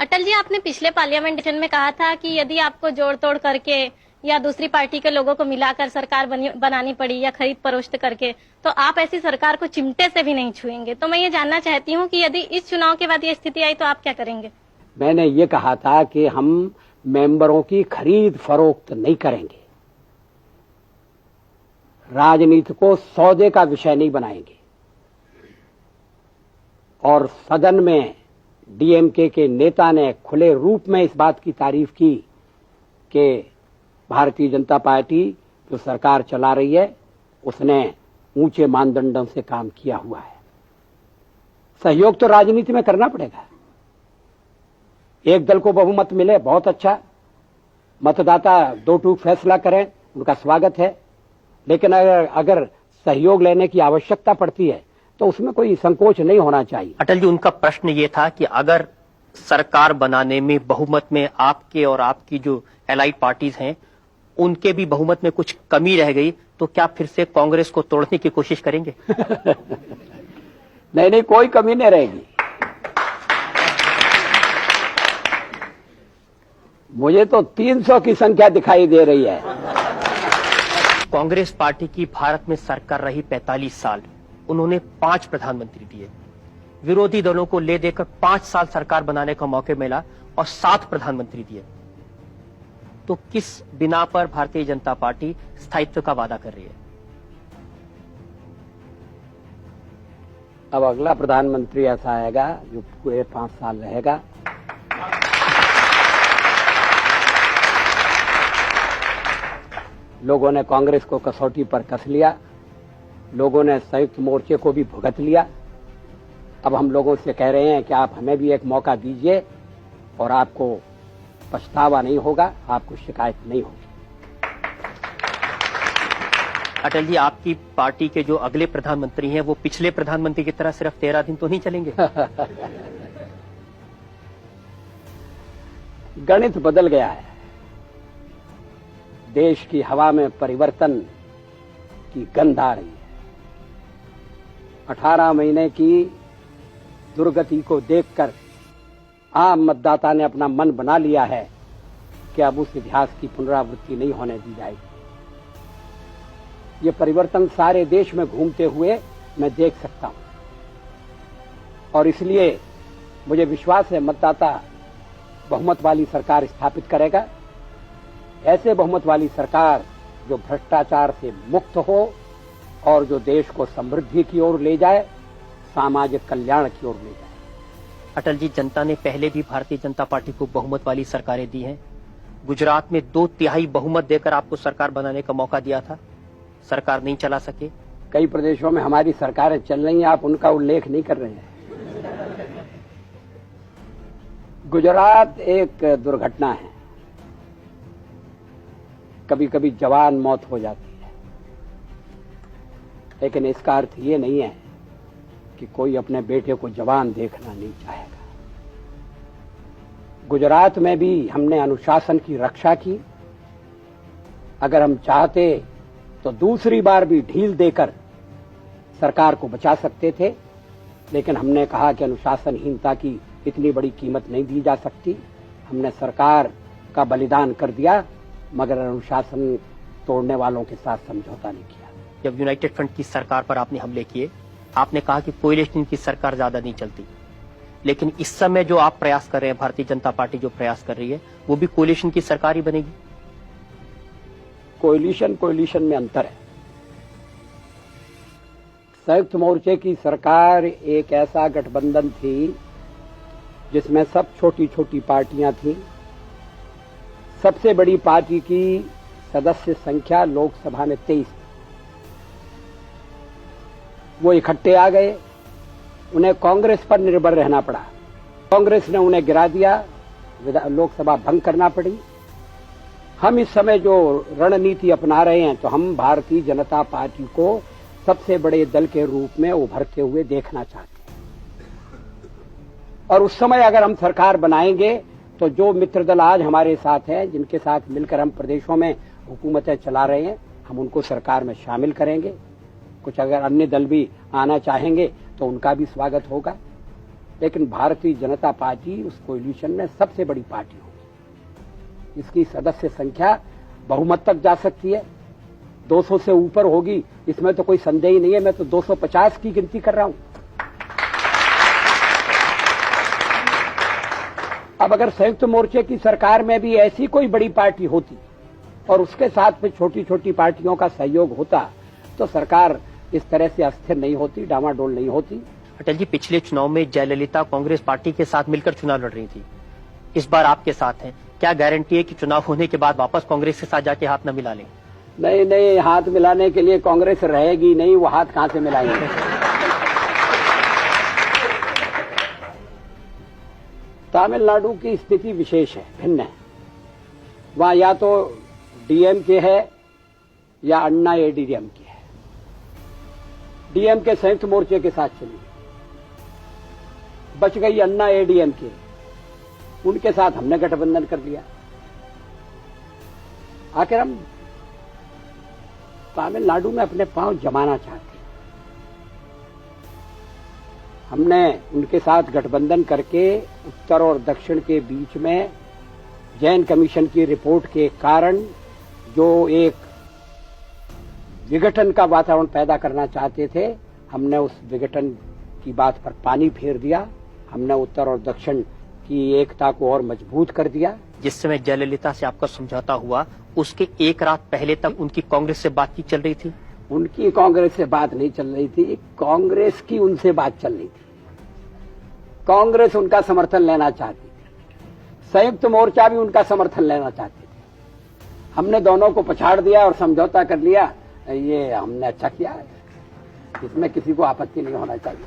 अटल जी, आपने पिछले parliament session में कहा था कि यदि आपको जोड़ तोड़ करके या दूसरी पार्टी के लोगों को मिलाकर सरकार बनानी पड़ी या खरीद फरोख्त करके, तो आप ऐसी सरकार को चिमटे से भी नहीं छुएंगे। तो मैं ये जानना चाहती हूँ कि यदि इस चुनाव के बाद ये स्थिति आई तो आप क्या करेंगे? मैंने ये कहा था कि हम मेंबरों की खरीद फरोख्त नहीं करेंगे, राजनीति को सौदे का विषय नहीं बनाएंगे। और सदन में डीएमके के नेता ने खुले रूप में इस बात की तारीफ की कि भारतीय जनता पार्टी जो सरकार चला रही है उसने ऊंचे मानदंडों से काम किया हुआ है। सहयोग तो राजनीति में करना पड़ेगा। एक दल को बहुमत मिले बहुत अच्छा, मतदाता दो टूक फैसला करें, उनका स्वागत है। लेकिन अगर सहयोग लेने की आवश्यकता पड़ती है तो उसमें कोई संकोच नहीं होना चाहिए। अटल जी, उनका प्रश्न ये था कि अगर सरकार बनाने में बहुमत में आपके और आपकी जो एलाइड पार्टीज हैं उनके भी बहुमत में कुछ कमी रह गई तो क्या फिर से कांग्रेस को तोड़ने की कोशिश करेंगे? नहीं, कोई कमी नहीं रहेगी। मुझे तो 300 की संख्या दिखाई दे रही है। कांग्रेस पार्टी की भारत में सरकार रही 45 साल, उन्होंने 5 प्रधानमंत्री दिए। विरोधी दलों को ले देकर 5 साल सरकार बनाने का मौका मिला और 7 प्रधानमंत्री दिए। तो किस बिना पर भारतीय जनता पार्टी स्थायित्व का वादा कर रही है? अब अगला प्रधानमंत्री ऐसा आएगा जो पूरे 5 साल रहेगा। लोगों ने कांग्रेस को कसौटी पर कस लिया, लोगों ने संयुक्त मोर्चे को भी भुगत लिया। अब हम लोगों से कह रहे हैं कि आप हमें भी एक मौका दीजिए और आपको पछतावा नहीं होगा, आपको शिकायत नहीं होगी। अटल जी, आपकी पार्टी के जो अगले प्रधानमंत्री हैं वो पिछले प्रधानमंत्री की तरह सिर्फ 13 दिन तो नहीं चलेंगे? गणित बदल गया है। देश की हवा में परिवर्तन की गंध आ रही है। 18 महीने की दुर्गति को देखकर आम मतदाता ने अपना मन बना लिया है कि अब उस इतिहास की पुनरावृत्ति नहीं होने दी जाएगी। ये परिवर्तन सारे देश में घूमते हुए मैं देख सकता हूं और इसलिए मुझे विश्वास है मतदाता बहुमत वाली सरकार स्थापित करेगा। ऐसे बहुमत वाली सरकार जो भ्रष्टाचार से मुक्त हो और जो देश को समृद्धि की ओर ले जाए, सामाजिक कल्याण की ओर ले जाए। अटल जी, जनता ने पहले भी भारतीय जनता पार्टी को बहुमत वाली सरकारें दी हैं। गुजरात में 2/3 बहुमत देकर आपको सरकार बनाने का मौका दिया था, सरकार नहीं चला सके। कई प्रदेशों में हमारी सरकारें चल रही हैं, आप उनका उल्लेख नहीं कर रहे हैं। गुजरात एक दुर्घटना है। कभी कभी जवान मौत हो जाती है, लेकिन इसका अर्थ ये नहीं है कि कोई अपने बेटे को जवान देखना नहीं चाहेगा। गुजरात में भी हमने अनुशासन की रक्षा की। अगर हम चाहते तो दूसरी बार भी ढील देकर सरकार को बचा सकते थे, लेकिन हमने कहा कि अनुशासनहीनता की इतनी बड़ी कीमत नहीं दी जा सकती। हमने सरकार का बलिदान कर दिया, मगर अनुशासन तोड़ने वालों के साथ समझौता नहीं किया। जब यूनाइटेड फ्रंट की सरकार पर आपने हमले किए, आपने कहा कि कोएलिशन की सरकार ज्यादा नहीं चलती, लेकिन इस समय जो आप प्रयास कर रहे हैं, भारतीय जनता पार्टी जो प्रयास कर रही है, वो भी कोएलिशन की सरकार ही बनेगी। कोएलिशन में अंतर है। संयुक्त मोर्चे की सरकार एक ऐसा गठबंधन थी जिसमें सब छोटी छोटी पार्टियां थीं। सबसे बड़ी पार्टी की सदस्य संख्या लोकसभा में 23 थी। वो इकट्ठे आ गए, उन्हें कांग्रेस पर निर्भर रहना पड़ा। कांग्रेस ने उन्हें गिरा दिया, लोकसभा भंग करना पड़ी। हम इस समय जो रणनीति अपना रहे हैं, तो हम भारतीय जनता पार्टी को सबसे बड़े दल के रूप में उभरते हुए देखना चाहते हैं। और उस समय अगर हम सरकार बनाएंगे तो जो मित्र दल आज हमारे साथ हैं, जिनके साथ मिलकर हम प्रदेशों में हुकूमतें चला रहे हैं, हम उनको सरकार में शामिल करेंगे। कुछ अगर अन्य दल भी आना चाहेंगे तो उनका भी स्वागत होगा। लेकिन भारतीय जनता पार्टी उस कोएलिशन में सबसे बड़ी पार्टी होगी। इसकी सदस्य संख्या बहुमत तक जा सकती है, 200 से ऊपर होगी, इसमें तो कोई संदेह ही नहीं है। मैं तो 250 की गिनती कर रहा हूं। अब अगर संयुक्त मोर्चे की सरकार में भी ऐसी कोई बड़ी पार्टी होती और उसके साथ में छोटी छोटी पार्टियों का सहयोग होता तो सरकार इस तरह से अस्थिर नहीं होती, डामाडोल नहीं होती। अटल जी, पिछले चुनाव में जयललिता कांग्रेस पार्टी के साथ मिलकर चुनाव लड़ रही थी, इस बार आपके साथ हैं। क्या गारंटी है कि चुनाव होने के बाद वापस कांग्रेस के साथ जाके हाथ न मिला लें? नहीं नहीं, हाथ मिलाने के लिए कांग्रेस रहेगी नहीं, वो हाथ कहां से मिलाएंगे। तमिलनाडु की स्थिति विशेष है, भिन्न है। वहां या तो डीएमके है या अन्ना एडीएमके है। डीएमके संयुक्त मोर्चे के साथ चली, बच गई अन्ना एडीएमके, उनके साथ हमने गठबंधन कर लिया। आखिर हम तमिलनाडु में अपने पांव जमाना चाहते हैं। हमने उनके साथ गठबंधन करके उत्तर और दक्षिण के बीच में जैन कमीशन की रिपोर्ट के कारण जो एक विघटन का वातावरण पैदा करना चाहते थे, हमने उस विघटन की बात पर पानी फेर दिया। हमने उत्तर और दक्षिण की एकता को और मजबूत कर दिया। जिस समय जयललिता से आपका समझौता हुआ, उसके एक रात पहले तक उनकी कांग्रेस से बातचीत चल रही थी? उनकी कांग्रेस से बात नहीं चल रही थी, कांग्रेस की उनसे बात चल रही थी। कांग्रेस उनका समर्थन लेना चाहती थी, संयुक्त मोर्चा भी उनका समर्थन लेना चाहती थी। हमने दोनों को पछाड़ दिया और समझौता कर लिया। ये हमने अच्छा किया, इसमें किसी को आपत्ति नहीं होना चाहिए।